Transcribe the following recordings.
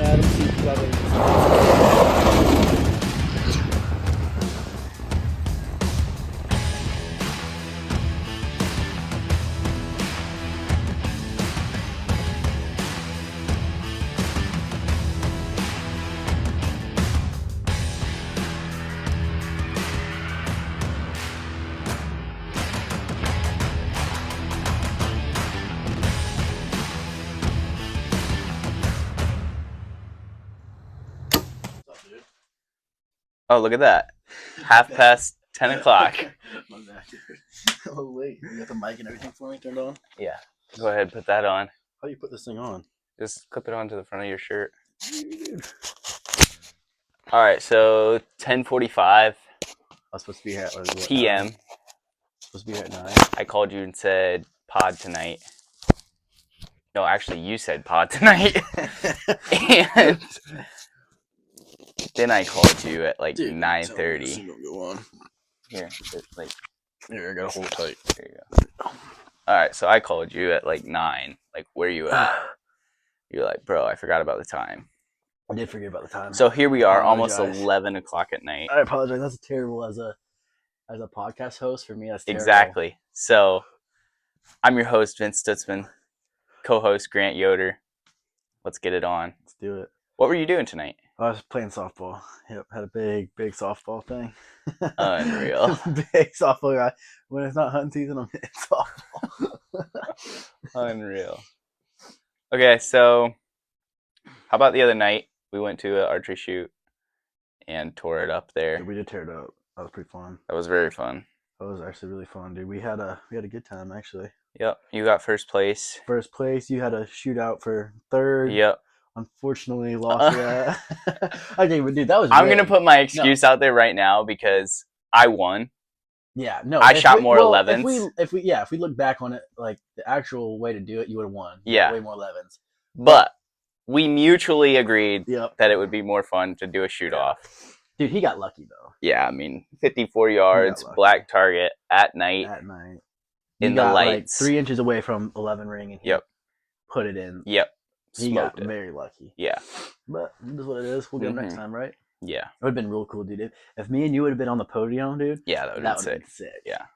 on Adam, see if you got a... Oh, look at that. 10:30. My bad, dude. Oh, wait. You got the mic and everything for me turned on? Yeah. Go ahead, put that on. How do you put this thing on? Just clip it onto the front of your shirt. Dude. All right, so 10:45 I was supposed to be here at what, p.m. Supposed to be here at 9. I called you and said pod tonight. No, actually, you said pod tonight. And then I called you at like 9:30. Go on. Here, like, Here, I gotta hold it tight. there you go. All right, so I called you at like 9. Like, where you at? You're like, bro, I forgot about the time. I did forget about the time. So here we are, almost Apologize. 11 o'clock at night. I apologize. That's terrible as a podcast host for me. That's terrible. Exactly. So I'm your host, Vince Stutzman, co-host Grant Yoder. Let's get it on. Let's do it. What were you doing tonight? I was playing softball. Yep, had a big softball thing. Unreal. Big softball guy. When it's not hunting season, I'm hitting softball. Unreal. Okay, so how about the other night? We went to an archery shoot and tore it up there. Yeah, we did tear it up. That was pretty fun. That was very fun. That was actually really fun, dude. We had a good time actually. Yep, you got first place. First place. You had a shootout for third. Yep. Unfortunately, lost that. Okay, but dude, that was. I'm gonna put my excuse out there right now because I won. Yeah, no. I shot more 11s. If we look back on it, like the actual way to do it, you would have won. Yeah. Way more 11s. But we mutually agreed Yep. that it would be more fun to do a shoot off. Dude, he got lucky though. Yeah, I mean, 54 yards, black target at night. At night. In the lights. Like 3 inches away from 11 ring and he put it in. Yep. He got very lucky. Yeah. But this is what it is. We'll get him next time, right? Yeah. It would have been real cool, dude. If me and you would have been on the podium, dude. Yeah, that would have been sick. Yeah.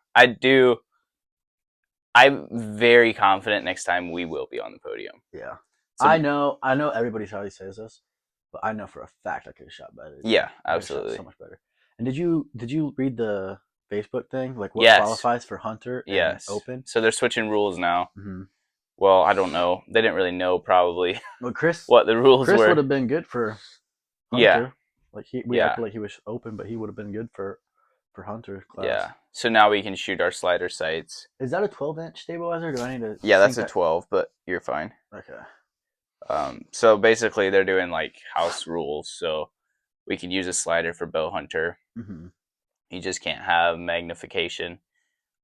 I'm very confident next time we will be on the podium. Yeah. So, I know everybody probably says this, but I know for a fact I could have shot better. Yeah, absolutely. So much better. And did you read the Facebook thing? Like what qualifies for Hunter and Open? So they're switching rules now. Mm-hmm. Well, I don't know. They didn't really know probably what the rules were. Chris would have been good for Hunter. Yeah. Like we acted like he was open, but he would have been good for Hunter class. Yeah. So now we can shoot our slider sights. Is that a 12-inch stabilizer? Or do I need to? Yeah, that's a 12, but you're fine. Okay. So basically they're doing like house rules. So we can use a slider for bow hunter. Mm-hmm. You just can't have magnification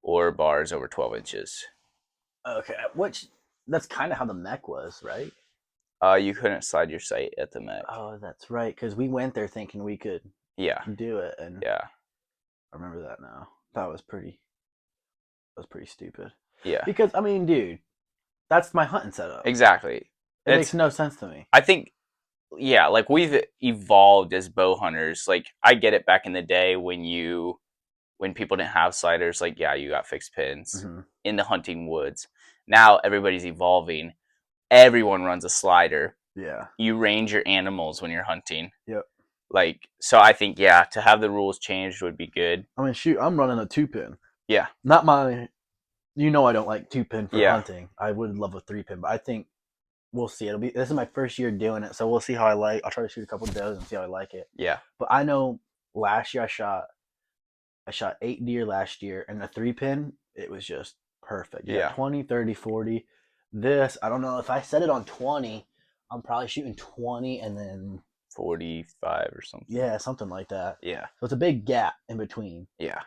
or bars over 12 inches. Okay. That's kind of how the mech was, right? You couldn't slide your sight at the mech. Oh, that's right. Because we went there thinking we could do it. And yeah. I remember that now. That was pretty stupid. Yeah. Because, I mean, dude, that's my hunting setup. Exactly. It makes no sense to me. I think, yeah, like we've evolved as bow hunters. Like I get it back in the day when people didn't have sliders, like, yeah, you got fixed pins in the hunting woods. Now everybody's evolving. Everyone runs a slider. Yeah. You range your animals when you're hunting. Yep. Like, so I think, yeah, to have the rules changed would be good. I mean, shoot, I'm running a 2-pin. Yeah. Not my, I don't like 2-pin for hunting. I would love a 3-pin, but I think we'll see. This is my first year doing it, so we'll see how I like. I'll try to shoot a couple of does and see how I like it. Yeah. But I know last year I shot 8 deer last year, and the 3-pin, it was just perfect. You got 20, 30, 40. This, I don't know, if I set it on 20, I'm probably shooting 20 and then 45 or something. Yeah, something like that. Yeah. So it's a big gap in between. Yeah.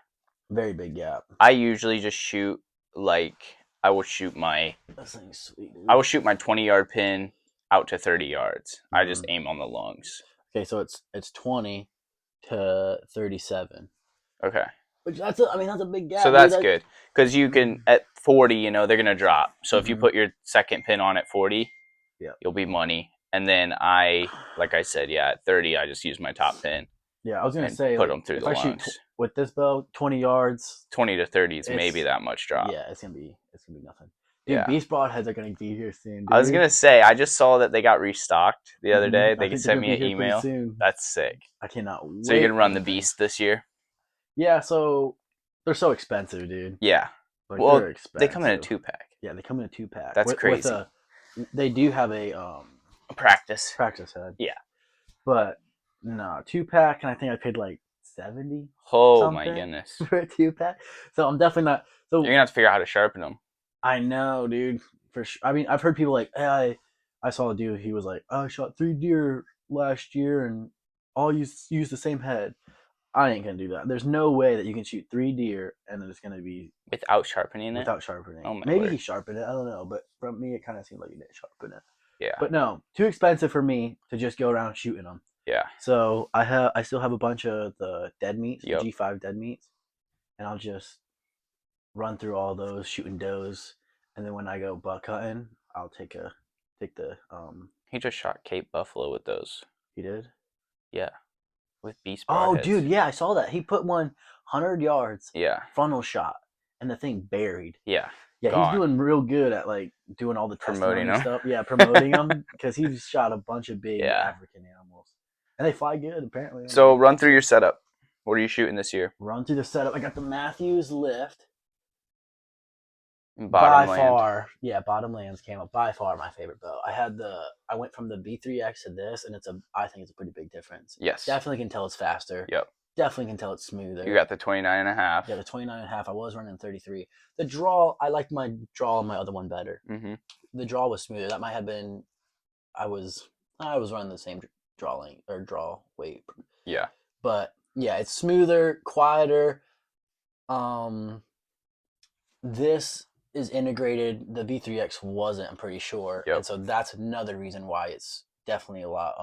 Very big gap. I usually just shoot I will shoot my 20-yard pin out to 30 yards. I just aim on the lungs. Okay, so it's 20 to 37. Okay. Which that's a big gap. So that's good because you can at 40, they're gonna drop. So if you put your second pin on at 40, you'll be money, And then like I said, at 30, I just use my top pin. Yeah, I was gonna say put them through the lungs. Shoot with this bow, 20 yards, 20 to 30 is maybe that much drop. Yeah, it's gonna be nothing. Dude, Beast Broadheads are gonna be here soon. Dude. I was gonna say, I just saw that they got restocked the other day. They sent me an email. That's sick. I cannot wait. So you're gonna run the Beast this year? Yeah. So they're so expensive, dude. Yeah. Like, well, they come in a 2-pack. Yeah, they come in a 2-pack. That's crazy. They do have a practice head. Yeah. But no, 2-pack, and I think I paid like 70. Oh my goodness. For a 2-pack. So I'm definitely not. So you're gonna have to figure out how to sharpen them. I know, dude. For sure. I mean, I've heard people like, hey, I saw a dude. He was like, I shot 3 deer last year, and all use the same head. I ain't gonna do that. There's no way that you can shoot 3 deer and then it's gonna be without sharpening it. Without sharpening. Oh my Maybe word. He sharpened it. I don't know, but from me, it kind of seemed like he didn't sharpen it. Yeah. But no, too expensive for me to just go around shooting them. Yeah. So I still have a bunch of the dead meats, yep. the G5 dead meats, and I'll just run through all those shooting does, and then when I go buck hunting, I'll take the. He just shot Cape Buffalo with those. He did. Yeah. With Beast Broadheads. Oh, heads. dude, yeah, I saw that. He put one 100 yards. Yeah. Frontal shot, and the thing buried. Yeah. Yeah, He's doing real good at like doing all the promoting them stuff. Yeah, promoting them because he's shot a bunch of big African animals, and they fly good apparently. So run through your setup. What are you shooting this year? Run through the setup. I got the Matthews lift. Bottomlands came up by far my favorite bow. I went from the B3X to this, and I think it's a pretty big difference. Yes, definitely can tell it's faster. Yep, definitely can tell it's smoother. You got the 29.5. Yeah, the 29.5. I was running 33. The draw, I liked my draw on my other one better. Mm-hmm. The draw was smoother. That might have been. I was running the same draw length or draw weight. Yeah, but yeah, it's smoother, quieter. This is integrated. The V3X wasn't, I'm pretty sure. Yep. And so that's another reason why it's definitely a lot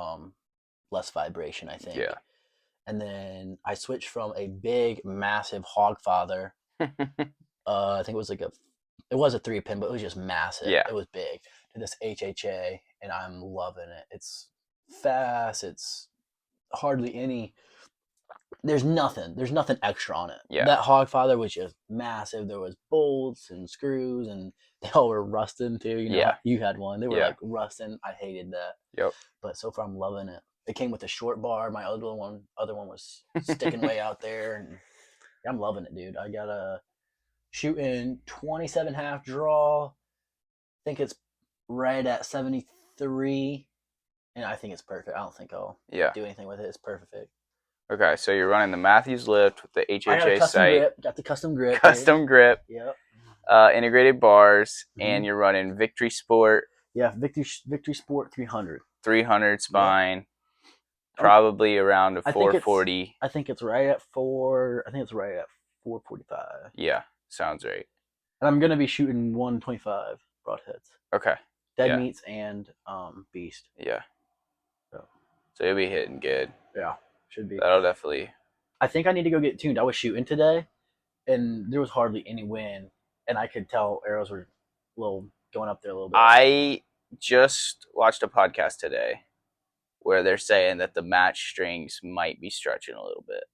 less vibration, I think. Yeah. And then I switched from a big, massive Hogfather. I think it was a 3-pin, but it was just massive. Yeah. It was big. To this HHA, and I'm loving it. It's fast. It's hardly any. There's nothing extra on it. Yeah. That Hogfather was just massive. There was bolts and screws, and they all were rusting too. You had one. They were like rusting. I hated that. Yep. But so far, I'm loving it. It came with a short bar. My other one was sticking way out there, and I'm loving it, dude. I got a shooting 27.5 draw. I think it's right at 73, and I think it's perfect. I don't think I'll do anything with it. It's perfect. Okay, so you're running the Matthews lift with the HHA sight. Got the custom grip. Custom grip. Yep. Integrated bars, and you're running Victory Sport. Yeah, Victory Sport 300. 300 spine. Yep. Probably around a 440. I think it's right at 445. Yeah, sounds right. And I'm gonna be shooting 125 broadheads. Okay. Dead meats and beast. Yeah. So you'll be hitting good. Yeah. Should be. That'll definitely. I think I need to go get tuned. I was shooting today, and there was hardly any wind, and I could tell arrows were going up there a little bit. I just watched a podcast today where they're saying that the match strings might be stretching a little bit,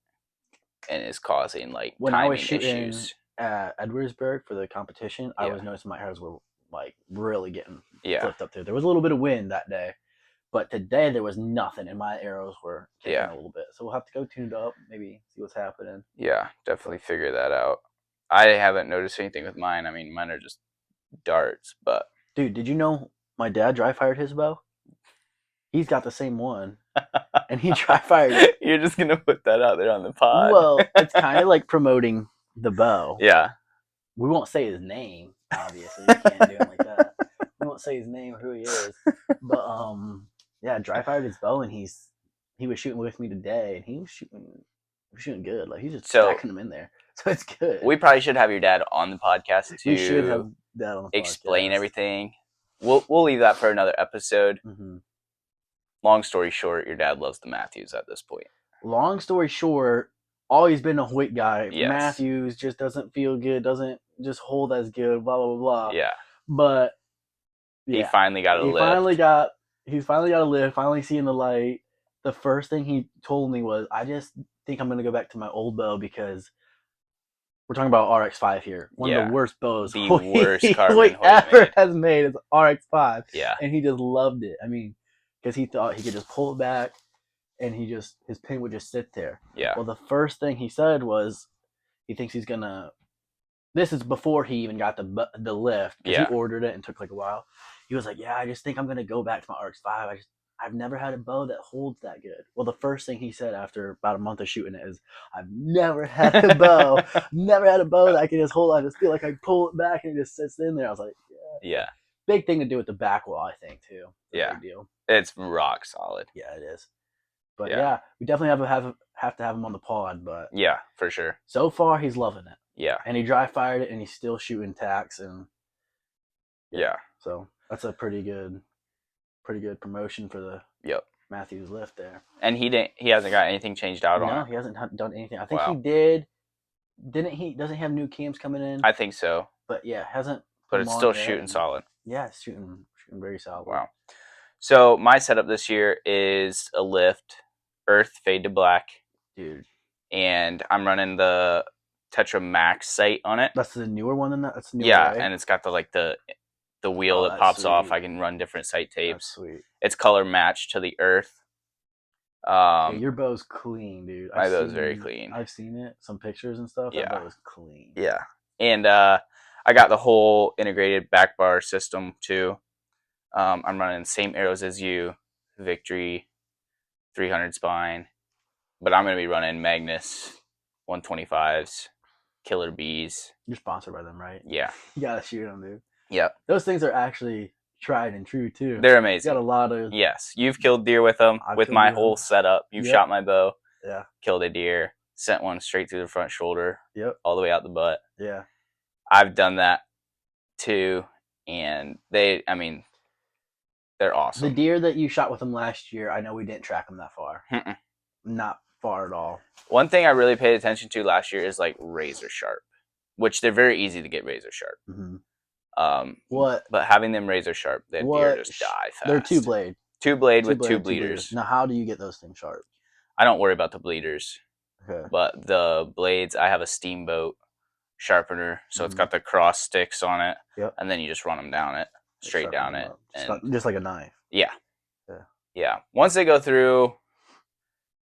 and is causing when timing I was shooting issues. At Edwardsburg for the competition, I was noticing my arrows were really getting flipped up there. There was a little bit of wind that day. But today there was nothing, and my arrows were kicking a little bit. So we'll have to go tuned up, maybe see what's happening. Yeah, definitely figure that out. I haven't noticed anything with mine. I mean, mine are just darts, but... Dude, did you know my dad dry-fired his bow? He's got the same one, and he dry-fired it. You're just going to put that out there on the pod. Well, it's kind of like promoting the bow. Yeah. We won't say his name, obviously. We can't do it like that. We won't say his name or who he is. But, yeah, dry fired his bow, and he was shooting with me today, and he was shooting good. He's just stacking them in there, so it's good. We probably should have your dad on the podcast to we should have Dad on the explain everything. We'll leave that for another episode. Mm-hmm. Long story short, your dad loves the Matthews at this point. Long story short, always been a Hoyt guy. Yes. Matthews just doesn't feel good, doesn't just hold as good. Blah blah blah blah. Yeah, but he finally got a lift. Finally got. he's finally got a lift, finally seeing the light. The first thing he told me was, I just think I'm going to go back to my old bow because we're talking about RX-5 here. One of the worst bows the worst carbon we Hoyt ever made. has made is RX-5. Yeah. And he just loved it. I mean, because he thought he could just pull it back and his pin would just sit there. Yeah. Well, the first thing he said was he thinks he's going to, this is before he even got the lift, because he ordered it and took like a while. He was like, yeah, I just think I'm going to go back to my RX-5. I've never had a bow that holds that good. Well, the first thing he said after about a month of shooting it is, I've never had a bow. Never had a bow that I can just hold. I just feel like I pull it back and it just sits in there. I was like, yeah. Big thing to do with the back wall, I think, too. Big deal. It's rock solid. Yeah, it is. But yeah, we definitely have to have him on the pod. But yeah, for sure. So far, he's loving it. Yeah. And he dry fired it, and he's still shooting tacks, and yeah. So that's a pretty good promotion for the Matthews lift there. And he hasn't got anything changed out on it. No, he hasn't done anything. I think he did. Didn't he? Doesn't he have new cams coming in? I think so. But yeah, hasn't. But it's still shooting solid. Yeah, it's shooting very solid. Wow. So my setup this year is a lift, Earth Fade to Black. Dude. And I'm running the Tetra Max sight on it. That's the newer one than that? That's the newer, yeah, right? And it's got the wheel that pops off. I can run different sight tapes. That's sweet. It's color matched to the Earth. Your bow's clean, dude. My bow's very clean. I've seen it, some pictures and stuff. Yeah. That bow is clean. Yeah. And I got the whole integrated back bar system too. I'm running the same arrows as you, Victory, 300 spine, but I'm going to be running Magnus 125s, Killer Bees. You're sponsored by them, right? Yeah. You got to shoot them, dude. Yep. Those things are actually tried and true, too. They're amazing. You got a lot of... Yes. You've killed deer with them, with my whole setup. You've shot my bow. Yeah. Killed a deer, sent one straight through the front shoulder. Yep. All the way out the butt. Yeah. I've done that, too, and they're awesome. The deer that you shot with them last year, I know we didn't track them that far. Mm-mm. Not far at all. One thing I really paid attention to last year is like razor sharp, which they're very easy to get razor sharp. Mm-hmm. But having them razor sharp, the deer just die fast. They're two blade with two bleeders. Now, how do you get those things sharp? I don't worry about the bleeders. Okay. But the blades, I have a Steamboat sharpener, so it's got the cross sticks on it. Yep. And then you just run them down it, straight down it, and just like a knife. Yeah. Yeah. Once they go through,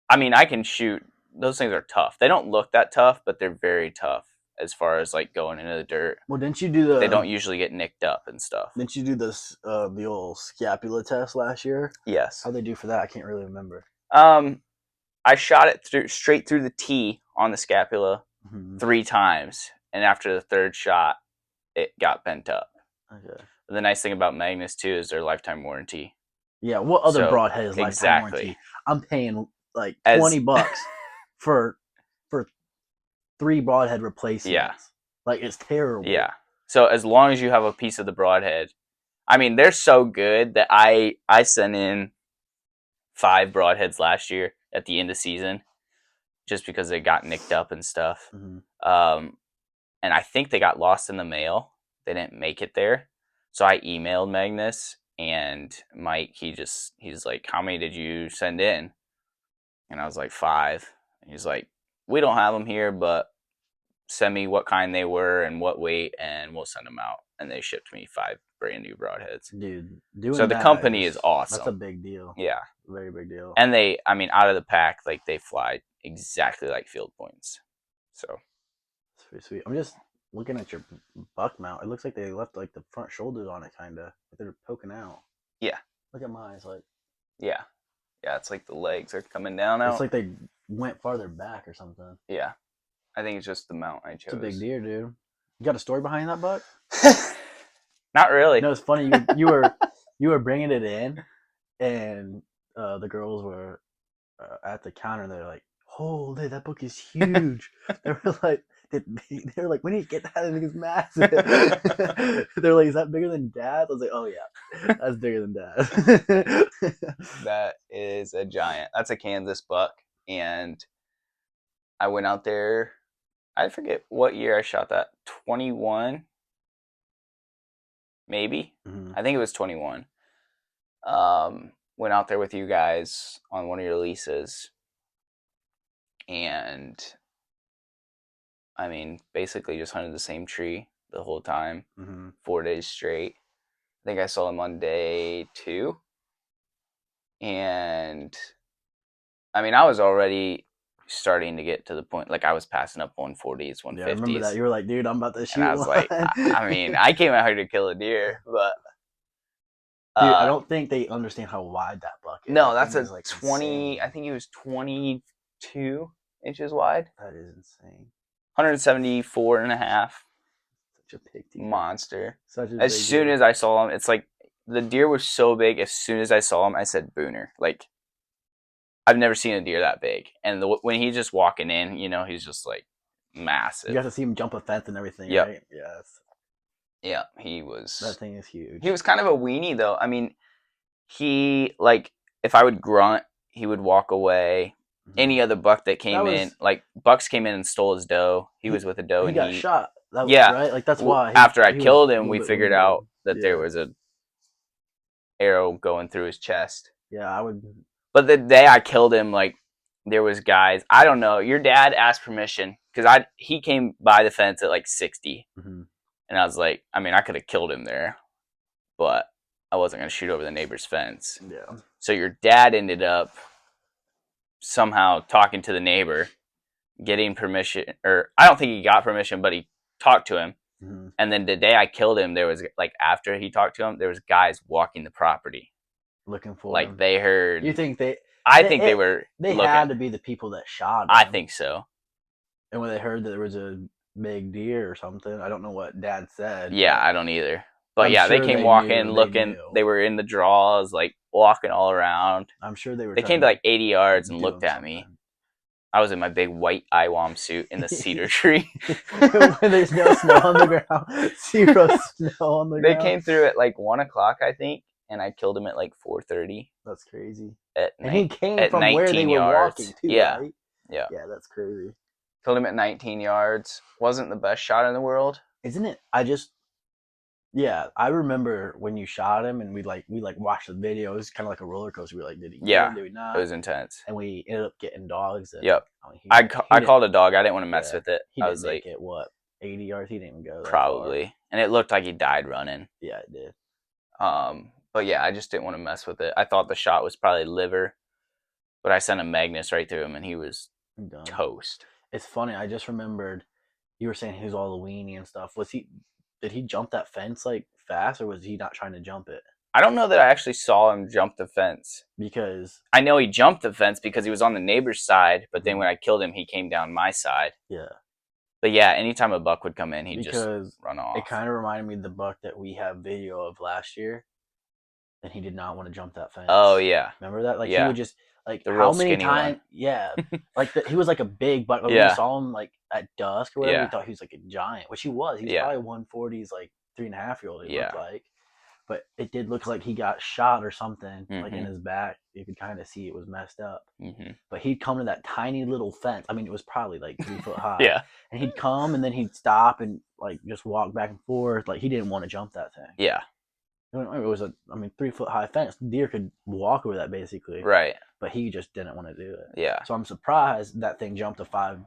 I can shoot. Those things are tough. They don't look that tough, but they're very tough as far as like going into the dirt. Well, didn't you do They don't usually get nicked up and stuff. Didn't you do this the old scapula test last year? Yes. How'd they do for that? I can't really remember. I shot it straight through the T on the scapula 3 times, and after the third shot, it got bent up. Okay. The nice thing about Magnus too is their lifetime warranty. Yeah, what other broadhead is lifetime warranty? I'm paying like $20 for 3 broadhead replacements. Yeah, like it's terrible. Yeah. So as long as you have a piece of the broadhead, they're so good that I sent in 5 broadheads last year at the end of season, just because they got nicked up and stuff. And I think they got lost in the mail. They didn't make it there. So I emailed Magnus, and Mike, he's like, how many did you send in? And I was like, 5. And he's like, we don't have them here, but send me what kind they were and what weight, and we'll send them out. And they shipped me 5 brand new broadheads. Dude, so the company is awesome. That's a big deal. Yeah. Very big deal. And they, out of the pack, like they fly exactly like field points. So. Sweet. I'm just looking at your buck mount. It looks like they left like the front shoulders on it, kind of. Like they're poking out. Yeah. Look at mine. It's like. Yeah. Yeah, it's like the legs are coming down out. It's like they went farther back or something. Yeah. I think it's just the mount I chose. It's a big deer, dude. You got a story behind that buck? Not really. No, it's funny. You were bringing it in, and the girls were at the counter, and they're like, "Holy, that buck is huge!" they were like, "We need to get that. I think it's massive." They're like, "Is that bigger than Dad's?" I was like, "Oh yeah, that's bigger than Dad's." That is a giant. That's a Kansas buck, and I went out there. I forget what year I shot that. 21, maybe. I think it was 21. Went out there with you guys on one of your leases, and I mean, basically just hunted the same tree the whole time, 4 days straight. I think I saw him on day 2, and I mean, I was already starting to get to the point, like I was passing up 140s, 150s. Yeah, I remember that. You were like, dude, I'm about to shoot and I was one. like, I mean, I came out here to kill a deer, but dude, I don't think they understand how wide that buck is. No, that's a like 20. insane. I think he was 22 inches wide. That is insane. 174 and a half. Such a big deer. Monster. Such a as big soon deer. as I saw him, it's like the deer was so big. As soon as I saw him, I said Booner. Like, I've never seen a deer that big. And when he's just walking in, you know, he's just like massive. You got to see him jump a fence and everything, Yep. right? Yes. Yeah, he was. That thing is huge. He was kind of a weenie, though. I mean, he, like, if I would grunt, he would walk away. Any other buck that came in, like, bucks came in and stole his doe. He was with a doe, he and got shot. That was, yeah, right? Like, that's why. After I he killed him, we figured out that there was a arrow going through his chest. Yeah, I would. But the day I killed him, like, there was guys. I don't know. Your dad asked permission because he came by the fence at like 60, and I was like, I mean, I could have killed him there, but I wasn't gonna shoot over the neighbor's fence. Yeah. So your dad ended up somehow talking to the neighbor, getting permission, or I don't think he got permission, but he talked to him. And then the day I killed him, there was, like, after he talked to him, there was guys walking the property looking for like him. they heard. You think they? I think they were. They looking. had to be the people that shot him. I think so. And when they heard that there was a big deer or something, I don't know what Dad said. Yeah, I don't either. But I'm yeah, sure they came they walking, knew, looking. They were in the draws, like walking all around. I'm sure they were. They came to like 80 yards and looked at me. I was in my big white IWAM suit in the cedar tree. When there's no snow on the ground, 0 snow on the ground. They came through at like 1 o'clock, I think, and I killed him at like 4:30. That's crazy. And he came from where they were walking too. Yeah, right? Yeah, that's crazy. Killed him at 19 yards. Wasn't the best shot in the world, isn't it? I remember when you shot him, and we watched the video. It was kind of like a roller coaster. We were like, did he get him? Did we not? It was intense. And we ended up getting dogs. And, yep. I called a dog. I didn't want to mess with it. He I was like, what, 80 yards? He didn't even go that probably far. And it looked like he died running. Yeah, it did. But yeah, I just didn't want to mess with it. I thought the shot was probably liver, but I sent a Magnus right through him, and he was done. Toast. It's funny. I just remembered you were saying he was all the weenie and stuff. Did he jump that fence like fast, or was he not trying to jump it? I don't know that I actually saw him jump the fence. Because I know he jumped the fence because he was on the neighbor's side, but then when I killed him, he came down my side. Yeah. But yeah, anytime a buck would come in, he'd just run off. It kind of reminded me of the buck that we have video of last year, and he did not want to jump that fence. Oh yeah, remember that? Like he would just like the how many times? Yeah, like he was like a big buck. Like, when we saw him like at dusk or whatever, we thought he was like a giant, which he was. He was probably 140s, like 3.5-year-old. It looked like. But it did look like he got shot or something, like in his back. You could kind of see it was messed up. But he'd come to that tiny little fence. I mean, it was probably like 3 foot high. Yeah. And he'd come, and then he'd stop and like just walk back and forth. Like he didn't want to jump that thing. Yeah. It was 3 foot high fence. Deer could walk over that basically. Right. But he just didn't want to do it. Yeah. So I'm surprised that thing jumped a five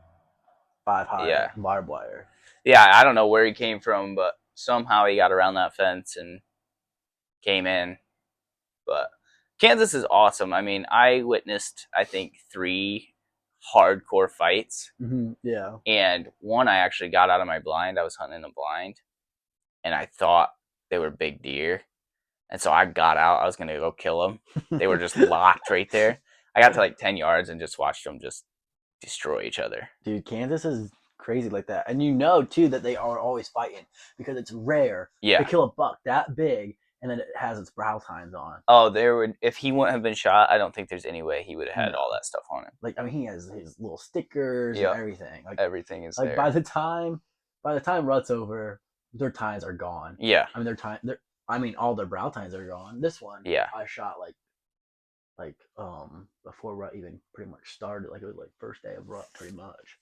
high barbed wire. Yeah, I don't know where he came from, but somehow he got around that fence and came in. But Kansas is awesome. I mean, I witnessed, I think, 3 hardcore fights. Yeah. And one I actually got out of my blind. I was hunting in a blind, and I thought they were big deer. And so I got out. I was going to go kill them. They were just locked right there. I got to like 10 yards and just watched them just destroy each other. Dude, Kansas is crazy like that. And too, that they are always fighting because it's rare to kill a buck that big and then it has its brow tines on. Oh, if he wouldn't have been shot, I don't think there's any way he would have had all that stuff on him. Like, I mean, he has his little stickers and everything. Like, everything is there. By the time rut's over, their tines are gone. Yeah. I mean, all their brow tines are gone. This one, I shot like before rut even pretty much started. Like it was like first day of rut, pretty much.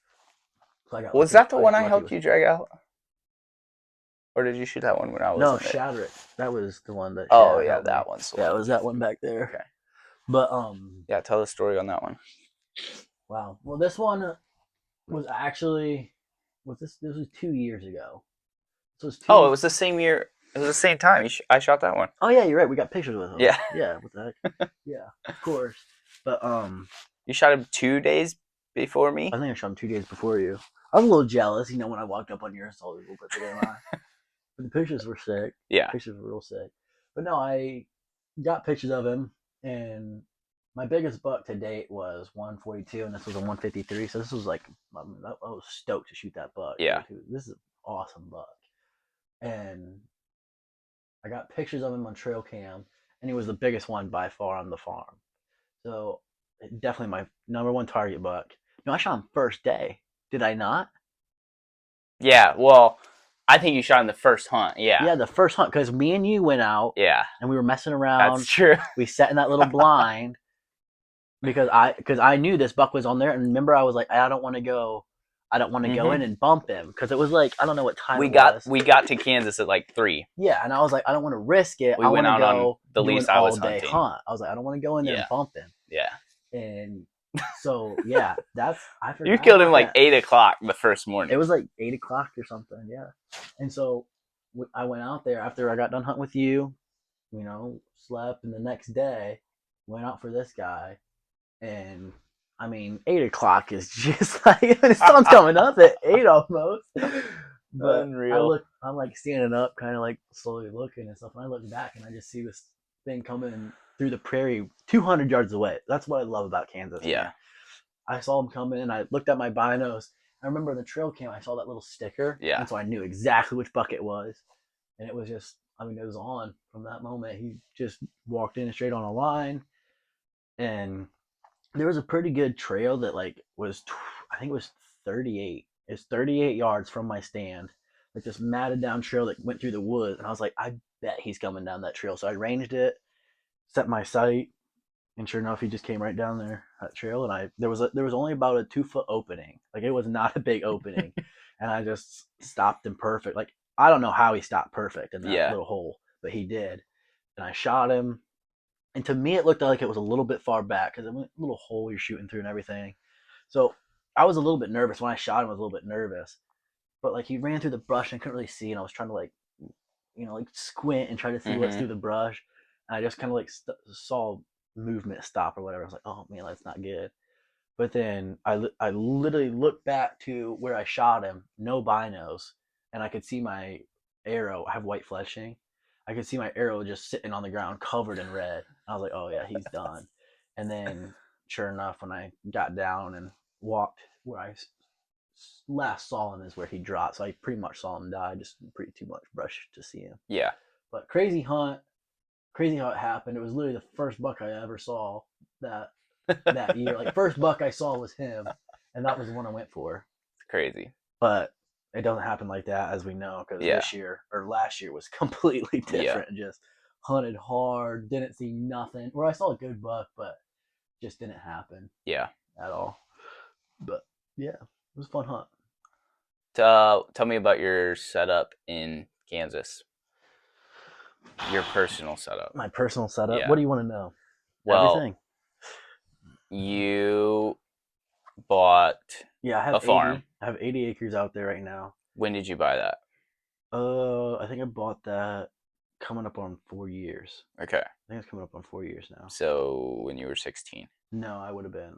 So was that the one I helped you drag out? Or did you shoot that one when I No, wasn't there? Shatter It. That was the one that Oh Shad yeah, helped me. that one's the Yeah, one. it was that one back there. Okay. But Yeah, tell the story on that one. wow. Well, this one was actually this was 2 years ago. So it's Oh, it two. was the same year. It was the same time. I shot that one. Oh yeah, you're right. We got pictures with him. Yeah. Yeah. What the heck? Yeah, of course. But You shot him 2 days before me? I think I shot him 2 days before you. I was a little jealous, when I walked up on yours, I was a little bit bigger than mine. But the pictures were sick. Yeah. The pictures were real sick. But no, I got pictures of him, and my biggest buck to date was 142, and this was a 153. So this was like, I was stoked to shoot that buck. Yeah. This is an awesome buck. And I got pictures of him on trail cam, and he was the biggest one by far on the farm. So definitely my number one target buck. No, I shot him first day. Did I not? Yeah, well, I think you shot in the first hunt. Yeah. Yeah, the first hunt, because me and you went out. Yeah. And we were messing around. That's true. We sat in that little blind because I knew this buck was on there, and remember I was like, I don't want to go in and bump him because it was like, I don't know what time we it got was. we got to Kansas at like 3. Yeah, and I was like, I don't want to risk it. We I went want to out on go the do lease an I was all-day hunting. hunt. I was like, I don't want to go in there and bump him. Yeah. And so yeah, I forgot. You killed him like that. 8:00 the first morning. It was like 8:00 or something. Yeah. And so I went out there after I got done hunting with you. Slept, and the next day went out for this guy, and I mean 8:00 is just like the sun's coming up at 8 almost. But Unreal. I'm like standing up, kind of like slowly looking and stuff, and I look back and I just see this thing coming through the prairie 200 yards away. That's what I love about Kansas. Yeah. Man. I saw him come in. I looked at my binos. I remember the trail cam. I saw that little sticker. Yeah. And so I knew exactly which buck it was. And it was just, it was on from that moment. He just walked in straight on a line. And there was a pretty good trail that was, I think it was 38. It's 38 yards from my stand. Like this matted down trail that went through the woods. And I was like, I bet he's coming down that trail. So I ranged it, set my sight, and sure enough, he just came right down there that trail. And there was only about a 2-foot opening. Like it was not a big opening, and I just stopped him perfect. Like I don't know how he stopped perfect in that little hole, but he did. And I shot him. And to me, it looked like it was a little bit far back because it went a little hole you're shooting through and everything. So I was a little bit nervous when I shot him. I was a little bit nervous, but like he ran through the brush and I couldn't really see, and I was trying to like squint and try to see what's through the brush. And I just kind of saw movement stop or whatever. I was like, oh man, that's not good. But then I literally looked back to where I shot him, no binos, and I could see my arrow. I have white fleshing. I could see my arrow just sitting on the ground, covered in red. I was like, oh yeah, he's done. And then, sure enough, when I got down and walked where I last saw him is where he dropped. So I pretty much saw him die. Just pretty too much brush to see him. Yeah. But crazy hunt. Crazy how it happened. It was literally the first buck I ever saw that year. Like first buck I saw was him, and that was the one I went for. It's crazy. But it doesn't happen like that, as we know, because this year or last year was completely different. Yeah. Just hunted hard, didn't see nothing. Where I saw a good buck, but just didn't happen. Yeah. At all. But yeah, it was a fun hunt. Tell me about your setup in Kansas. Your personal setup. My personal setup? Yeah. What do you want to know? Well, everything. You bought I have a farm. I have 80 acres out there right now. When did you buy that? I think I bought that coming up on 4 years. Okay. I think it's coming up on 4 years now. So when you were 16? No, I would have been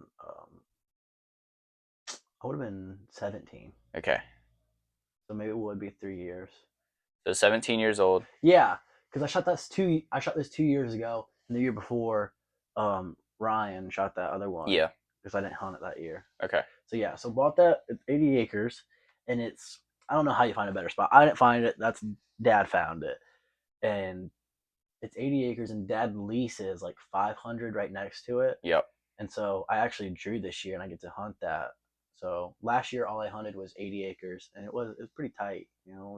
17. Okay. So maybe it would be 3 years. So 17 years old. Yeah, because I shot this 2 years ago, and the year before, Ryan shot that other one. Yeah. Because I didn't hunt it that year. Okay. So yeah, so bought that. It's 80 acres, and it's, I don't know how you find a better spot. I didn't find it. That's Dad found it, and it's 80 acres, and Dad leases like 500 right next to it. Yep. And so I actually drew this year, and I get to hunt that. So last year, all I hunted was 80 acres, and it was pretty tight.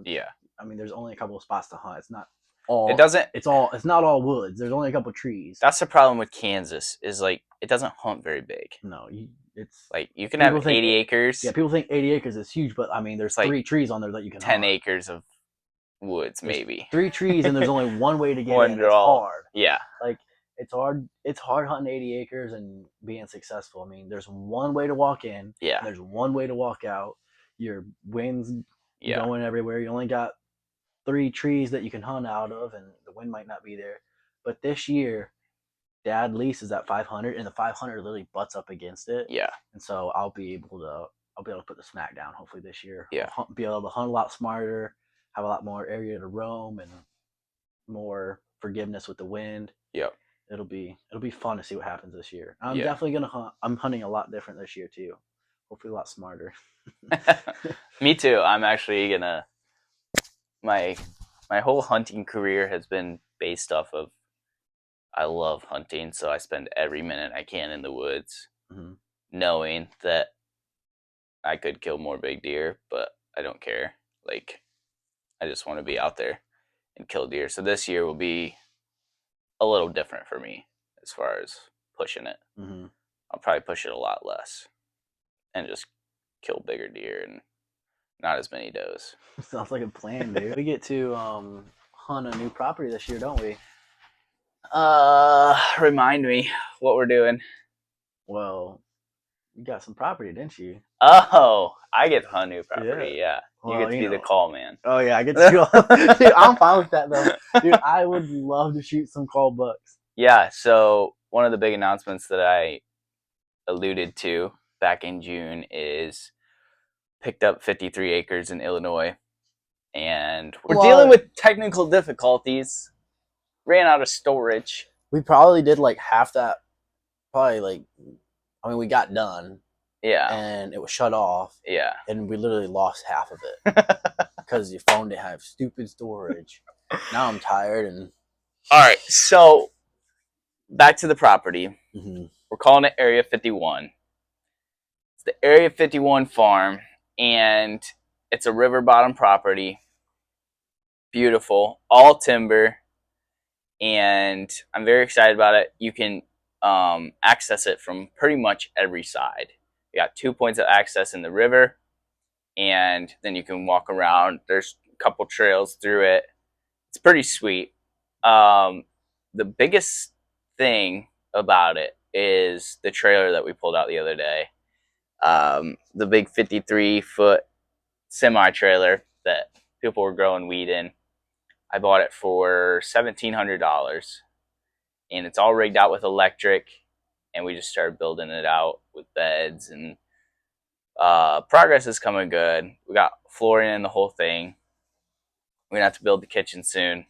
Yeah. I mean, there's only a couple of spots to hunt. It's not all. It doesn't. It's not all woods. There's only a couple of trees. That's the problem with Kansas. Is like it doesn't hunt very big. No, it's like you can have 80 acres. Yeah, people think 80 acres is huge, but I mean, there's like 3 trees on there that you can 10 hunt. acres of woods, There's maybe 3 trees and there's only one way to get one in. It's draw. hard. Yeah, Like it's hard. It's hard hunting 80 acres and being successful. I mean, there's one way to walk in. yeah, And there's one way to walk out. Your wind's yeah, going everywhere. You only got 3 trees that you can hunt out of, and the wind might not be there. But this year, Dad leases at 500, and the 500 literally butts up against it. yeah, And so I'll be able to put the smack down hopefully this year. yeah, I'll be able to hunt a lot smarter, have a lot more area to roam, and more forgiveness with the wind. yeah. It'll be fun to see what happens this year. I'm Yeah. definitely gonna hunt. I'm hunting a lot different this year too. Hopefully a lot smarter. Me too. I'm actually gonna my my whole hunting career has been based off of I love hunting, so I spend every minute I can in the woods, Mm-hmm. knowing that I could kill more big deer, but I don't care. Like I just want to be out there and kill deer. So this year will be a little different for me as far as pushing it. Mm-hmm. I'll probably push it a lot less and just kill bigger deer and not as many does. Sounds like a plan, dude. We get to hunt a new property this year, don't we? Remind me what we're doing. Well, you got some property, didn't you? Oh, I get to hunt new property. Yeah, Well, you get to be the call man. Oh yeah, I get to shoot. Dude, I'm fine with that though. Dude, I would love to shoot some call bucks. Yeah. So one of the big announcements that I alluded to back in June is picked up 53 acres in Illinois, and we're dealing with technical difficulties. Ran out of storage. We probably did like half that. We got done. Yeah. And it was shut off. Yeah. And we literally lost half of it because your phone didn't have stupid storage. Now I'm tired and. All right, so back to the property. Mm-hmm. We're calling it Area 51. It's the Area 51 farm, and it's a river bottom property. Beautiful, all timber, and I'm very excited about it. You can access it from pretty much every side. You got 2 points of access in the river, and then you can walk around. There's a couple trails through it. It's pretty sweet. The biggest thing about it is the trailer that we pulled out the other day. The big 53-foot semi-trailer that people were growing weed in. I bought it for $1,700, and it's all rigged out with electric, and we just started building it out with beds, and progress is coming good. We got flooring in the whole thing. We're gonna have to build the kitchen soon.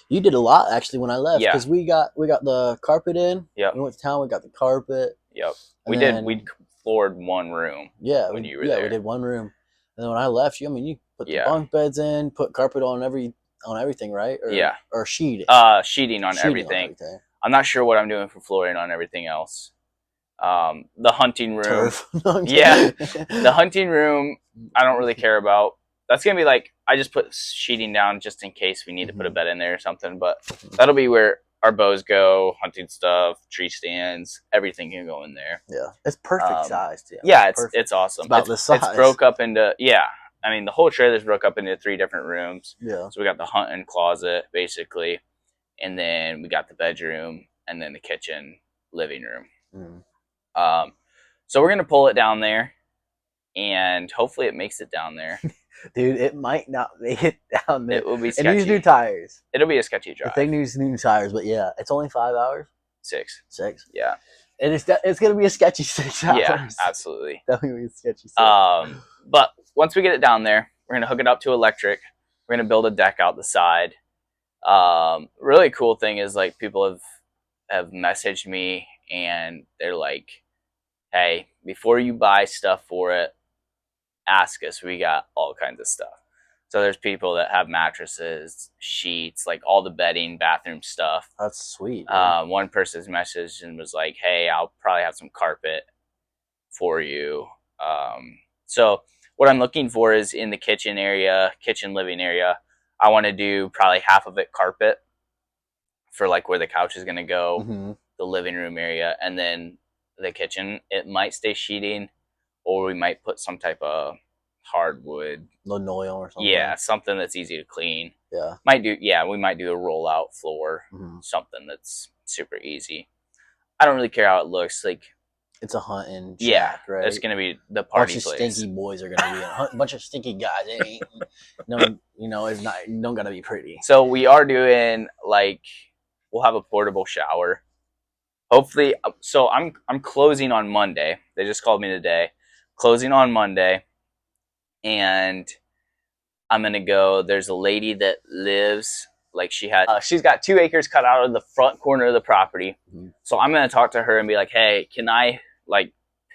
You did a lot actually when I left because Yeah. we got the carpet in. Yep. We went to town. We got the carpet. Yep. And We floored one room. Yeah. When you were there. We did one room, and then when I left, you put the Yeah. bunk beds in, put carpet on everything, right? Yeah. Or sheeting. Sheeting on everything. everything. I'm not sure what I'm doing for flooring on everything else. The hunting room. Turf. Yeah. The hunting room, I don't really care about. That's going to be like, I just put sheeting down just in case we need to put a bed in there or something. But that'll be where our bows go, hunting stuff, tree stands, everything can go in there. Yeah. It's perfect size, too. Yeah, it's awesome. It's about the size. It's broke up into, the whole trailer's broke up into 3 different rooms. Yeah. So we got the hunting closet, basically. And then we got the bedroom, and then the kitchen, living room. So we're going to pull it down there, and hopefully it makes it down there. Dude, it might not make it down there. It will be sketchy. It needs new tires. It'll be a sketchy drive. The thing needs new tires, but yeah, it's only 5 hours. 6. 6. Yeah. And it's going to be a sketchy 6 hours. Yeah, absolutely. Definitely a sketchy 6. But once we get it down there, we're going to hook it up to electric. We're going to build a deck out the side. Really cool thing is like people have messaged me and they're like, hey, before you buy stuff for it, ask us. We got all kinds of stuff. So there's people that have mattresses, sheets, like all the bedding, bathroom stuff. That's sweet. One person's messaged and was like, hey, I'll probably have some carpet for you. So what I'm looking for is in the kitchen living area, I want to do probably half of it carpet for like where the couch is going to go, the living room area, and then the kitchen. It might stay sheeting, or we might put some type of hardwood. Linoleum or something. Yeah, something that's easy to clean. Yeah. We might do a rollout floor, something that's super easy. I don't really care how it looks. Like, it's a hunting shack, right? It's gonna be the party bunch place. Of stinky boys are gonna be in a bunch of stinky guys. It ain't, no, it's not. You don't gotta be pretty. So we are doing we'll have a portable shower. Hopefully, so I'm closing on Monday. They just called me today. Closing on Monday, and I'm gonna go. There's a lady that lives she's got 2 acres cut out of the front corner of the property. So I'm gonna talk to her and be like, hey, can I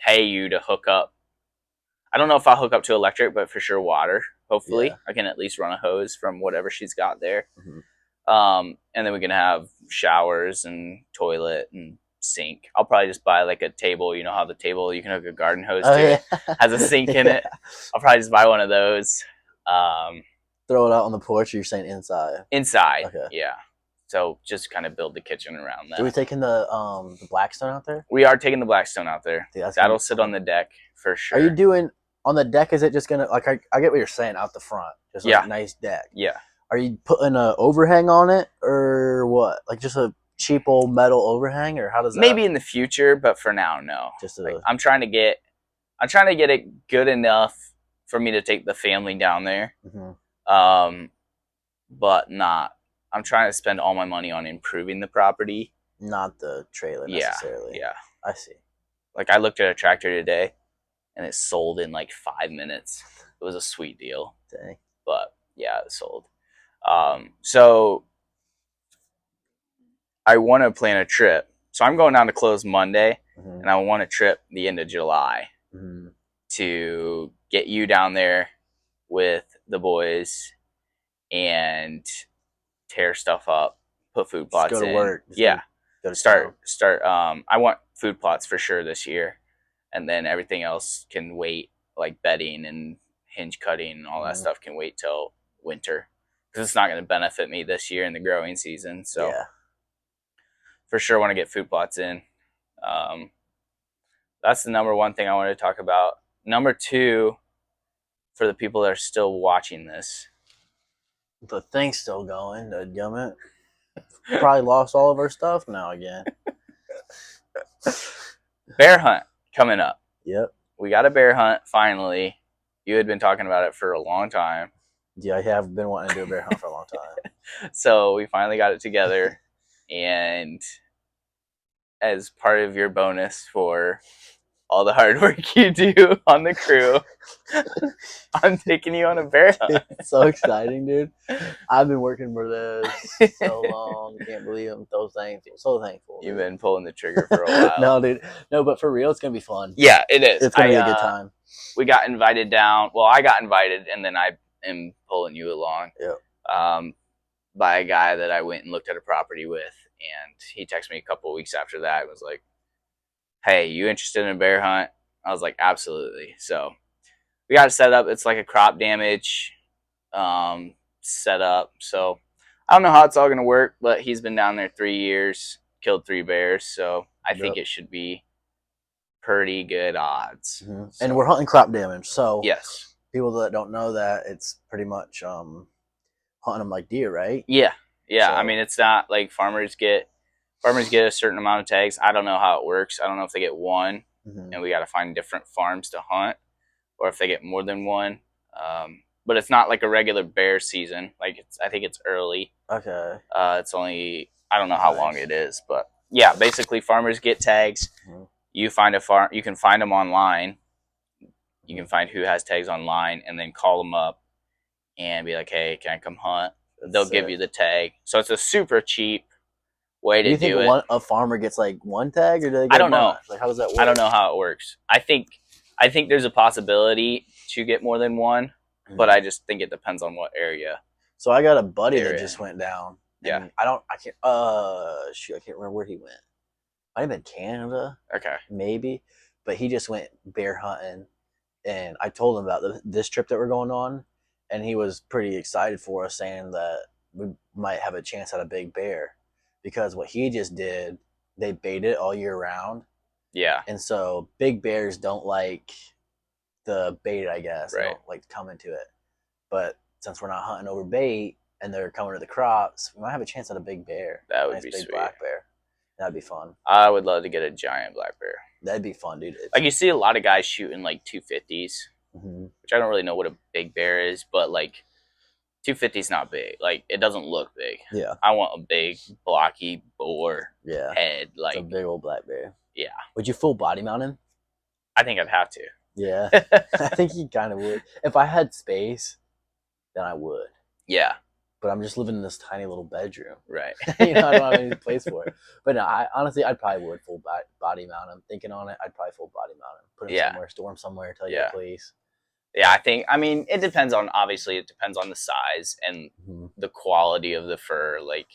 pay you to hook up? I don't know if I'll hook up to electric, but for sure water. Hopefully, I can at least run a hose from whatever she's got there. And then we can have showers and toilet and sink. I'll probably just buy a table. You know how the table you can hook a garden hose to it has a sink in it. I'll probably just buy one of those. Throw it out on the porch, or you're saying inside? Inside, okay. Yeah. So just kind of build the kitchen around that. Are we taking the Blackstone out there? We are taking the Blackstone out there. Dude, that'll sit on the deck for sure. Are you doing on the deck? Is it just gonna I get what you're saying, out the front, just a nice deck? Yeah. Are you putting an overhang on it, or what? Like just a cheap old metal overhang, or how does that? Maybe in the future, but for now, no. Just I'm trying to get it good enough for me to take the family down there. But not. I'm trying to spend all my money on improving the property, not the trailer necessarily. Yeah. I see. I looked at a tractor today, and it sold in 5 minutes. It was a sweet deal. Dang. But yeah, it sold. So I want to plan a trip. So I'm going down to close Monday, and I want a trip the end of July to get you down there with the boys and tear stuff up, put food plots in. Go to work. Go to start. I want food plots for sure this year, and then everything else can wait, like bedding and hinge cutting and all that stuff can wait till winter, because it's not going to benefit me this year in the growing season. So for sure want to get food plots in. That's the number one thing I wanted to talk about. Number two, for the people that are still watching this, the thing's still going. The gummit probably lost all of our stuff now again. Bear hunt coming up. Yep, we got a bear hunt finally. You had been talking about it for a long time. Yeah, I have been wanting to do a bear hunt for a long time. So we finally got it together, and as part of your bonus for all the hard work you do on the crew, I'm taking you on a bear hunt. It's so exciting, dude. I've been working for this so long. I can't believe I'm so thankful. You've been pulling the trigger for a while. No, dude. No, but for real, it's going to be fun. Yeah, it is. It's going to be a good time. We got invited down. Well, I got invited, and then I am pulling you along. Yep. By a guy that I went and looked at a property with, and he texted me a couple of weeks after that and was like, hey, you interested in a bear hunt? I was like, absolutely. So we got it set up. It's like a crop damage setup. So I don't know how it's all going to work, but he's been down there 3 years, killed 3 bears. So I think it should be pretty good odds. So, and we're hunting crop damage. So yes, people that don't know that, it's pretty much hunting them like deer, right? Yeah. Yeah. So, I mean, it's not like farmers get a certain amount of tags. I don't know how it works. I don't know if they get one and we got to find different farms to hunt, or if they get more than one. But it's not like a regular bear season. I think it's early. Okay. It's only, I don't know how long it is, but yeah, basically farmers get tags. You find a farm, you can find them online. You can find who has tags online and then call them up and be like, hey, can I come hunt? They'll give you the tag. So it's a super cheap way to do it. Do you think a farmer gets one tag, or do they get I don't know. How does that work? I don't know how it works. I think there's a possibility to get more than one, but I just think it depends on what area. So I got a buddy that just went down. Yeah. I can't remember where he went. Might have been Canada. Okay. Maybe. But he just went bear hunting, and I told him about this trip that we're going on, and he was pretty excited for us, saying that we might have a chance at a big bear. Because what he just did, they bait it all year round. Yeah. And so big bears don't like the bait, I guess. They Right. don't like to come into it. But since we're not hunting over bait and they're coming to the crops, we might have a chance at a big bear. That would nice be big sweet. black bear. That'd be fun. I would love to get a giant black bear. That'd be fun, dude. Like you see a lot of guys shooting like 250s, which I don't really know what a big bear is, but like 250 is not big. Like it doesn't look big. Yeah. I want a big blocky boar head. Like it's a big old black bear. Yeah. Would you full body mount him? I think I'd have to. Yeah. I think you kind of would. If I had space, then I would. Yeah. But I'm just living in this tiny little bedroom. Right. I don't have any place for it. But no, I'd probably would full body mount him. Thinking on it, I'd probably full body mount him. Put him somewhere, store him somewhere, tell you a place. Yeah, I mean, it depends on the size and the quality of the fur. Like,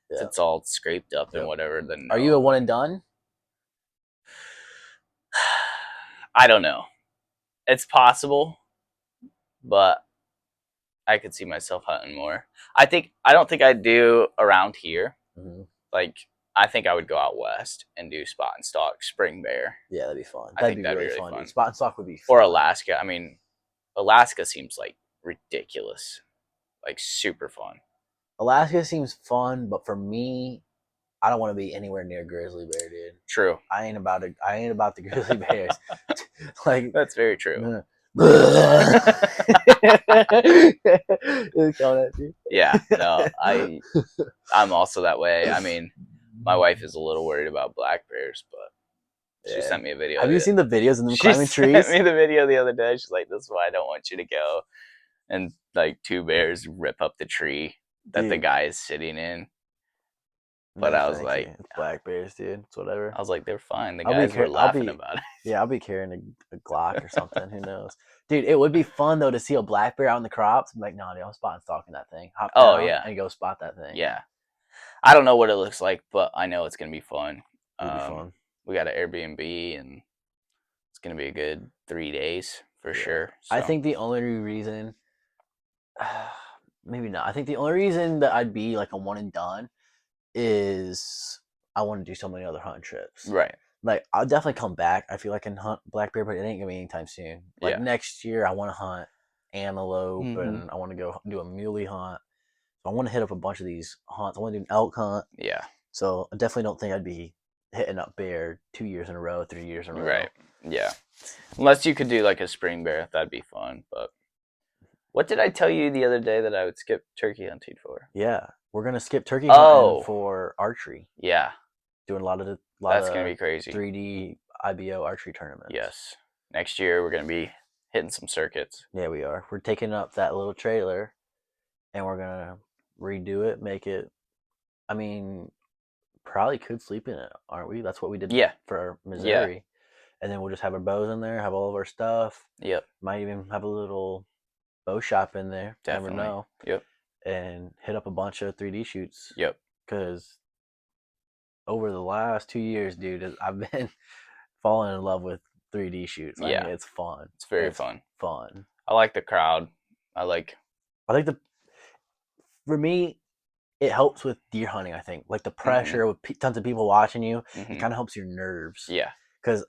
if it's all scraped up and whatever, then no. Are you a one and done? I don't know. It's possible, but I could see myself hunting more. I don't think I'd do around here. Like, I think I would go out west and do spot and stalk spring bear. Yeah, that'd be fun. That'd be really fun. Spot and stalk would be fun. Or Alaska. I mean, Alaska seems like ridiculous. Like, super fun. Alaska seems fun, but for me, I don't want to be anywhere near grizzly bear, dude. True. I ain't about the grizzly bears. Like, that's very true. Yeah, no, I'm also that way. I mean, my wife is a little worried about black bears, but she sent me a video. Have you seen the videos of them climbing trees? She sent me the video the other day. She's like, "This is why I don't want you to go." And like 2 bears rip up the tree that the guy is sitting in. But I was like, it's black bears, dude. It's whatever. I was like, they're fine. The guys were laughing about it. Yeah, I'll be carrying a Glock or something. Who knows? Dude, it would be fun, though, to see a black bear out in the crops. I'm like, no, dude, I'm spot stalking that thing. Hop down and go spot that thing. Yeah. I don't know what it looks like, but I know it's going to be fun. It'll be fun. We got an Airbnb, and it's going to be a good 3 days for sure. So. I think the only reason... maybe not. I think the only reason that I'd be like a one and done is I want to do so many other hunting trips. Right. Like, I'll definitely come back. I feel like I can hunt black bear, but it ain't gonna be anytime soon. Like next year, I want to hunt antelope and I want to go do a muley hunt. So I want to hit up a bunch of these hunts. I want to do an elk hunt. Yeah. So I definitely don't think I'd be hitting up bear 2 years in a row, 3 years in a row. Right. Yeah. Unless you could do like a spring bear, that'd be fun. But what did I tell you the other day that I would skip turkey hunting for? Yeah. We're gonna skip turkey hunting for archery. Yeah, doing a lot of that's gonna be crazy. 3D IBO archery tournaments. Yes, next year we're gonna be hitting some circuits. Yeah, we are. We're taking up that little trailer, and we're gonna redo it, make it. I mean, probably could sleep in it, aren't we? That's what we did. For Missouri, and then we'll just have our bows in there, have all of our stuff. Yep. Might even have a little bow shop in there. Definitely. Never know. Yep. And hit up a bunch of 3D shoots. Yep. Because over the last 2 years, dude, I've been falling in love with 3D shoots. Like, it's fun. It's very fun. Fun. I like the crowd. I think for me, it helps with deer hunting, I think. Like the pressure with tons of people watching you, it kind of helps your nerves. Yeah. Because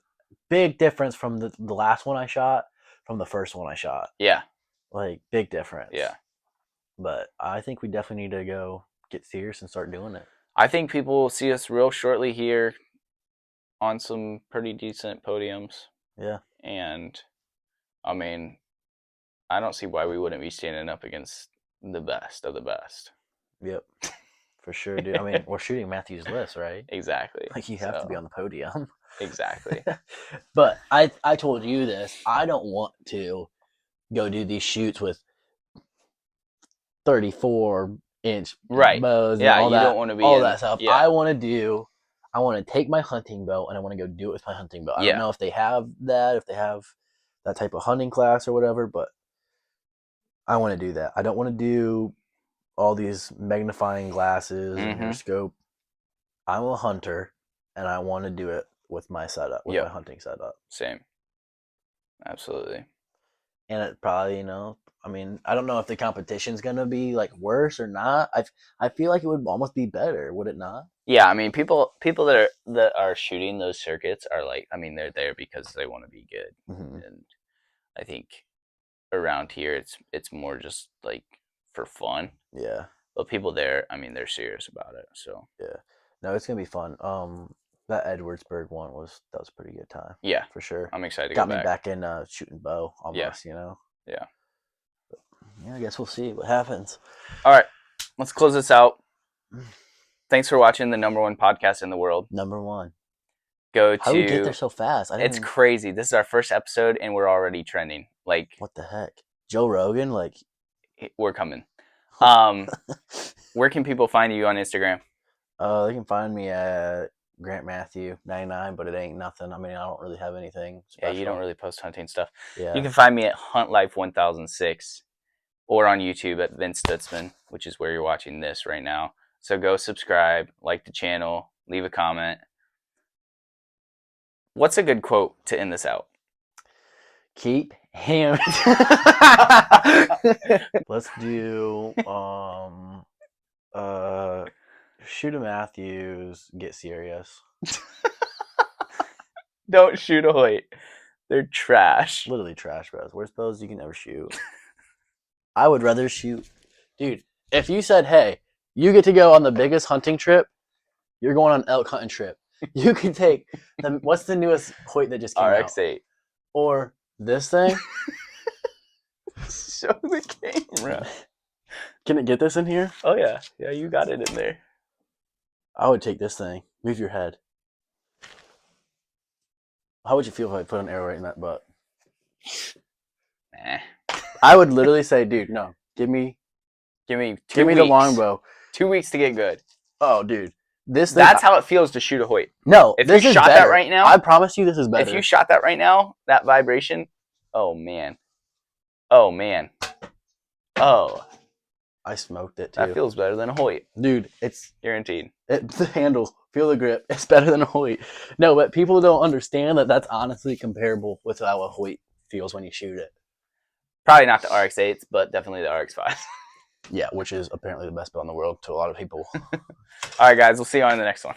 big difference from the last one I shot from the first one I shot. Yeah. Like, big difference. Yeah. But I think we definitely need to go get serious and start doing it. I think people will see us real shortly here on some pretty decent podiums. Yeah. And, I mean, I don't see why we wouldn't be standing up against the best of the best. Yep. For sure, dude. I mean, we're shooting Matthew's list, right? Exactly. Like, you have to be on the podium. Exactly. But I told you this. I don't want to go do these shoots with 34-inch bows and all that, don't want to be all that stuff. Yeah. I want to take my hunting bow and I want to go do it with my hunting bow. I don't know if they have that type of hunting class or whatever, but I want to do that. I don't want to do all these magnifying glasses and your scope. I'm a hunter and I want to do it with my setup, with my hunting setup. Same. Absolutely. And it probably, I mean, I don't know if the competition's gonna be like worse or not. I feel like it would almost be better, would it not? Yeah, I mean, people that are shooting those circuits are like, I mean, they're there because they want to be good, and I think around here it's more just like for fun. Yeah. But people there, I mean, they're serious about it. So yeah. No, it's gonna be fun. That Edwardsburg one was a pretty good time. yeah, For sure. I'm excited to Got go me back in shooting bow almost, Yeah. Yeah, I guess we'll see what happens. All right, let's close this out. Thanks for watching the #1 podcast in the world. #1. Go How do we get there to. so fast? It's crazy. This is our first episode, and we're already trending. Like, what the heck? Joe Rogan, like, we're coming. Where can people find you on Instagram? They can find me at Grant Matthew 99, but it ain't nothing. I mean, I don't really have anything special. Yeah, you don't really post hunting stuff. Yeah. You can find me at HuntLife1006 or on YouTube at Vince Stutzman, which is where you're watching this right now. So go subscribe, like the channel, leave a comment. What's a good quote to end this out? Keep hammering. Let's do shoot a Matthews, get serious. Don't shoot a Hoyt. They're trash. Literally trash, bros. Worst bows you can ever shoot. I would rather shoot. Dude, if you said, hey, you get to go on the biggest hunting trip, you're going on an elk hunting trip. You can take what's the newest Hoyt that just came out? RX-8. Or this thing. Show the camera. Can it get this in here? Oh yeah. Yeah, you got it in there. I would take this thing. Move your head. How would you feel if I put an arrow right in that butt? Nah. I would literally say, dude, no. Give me the longbow. 2 weeks to get good. Oh, dude. This thing, That's how it feels to shoot a Hoyt. No, if this you is shot better. that right now, I promise you this is better. If you shot that right now, that vibration, oh man. Oh man. Oh. I smoked it too. That feels better than a Hoyt. Dude, it's guaranteed. The handle, feel the grip. It's better than a Hoyt. No, but people don't understand that that's honestly comparable with how a Hoyt feels when you shoot it. Probably not the RX-8s, but definitely the RX-5s. Yeah, which is apparently the best bow in the world to a lot of people. All right, guys. We'll see you on the next one.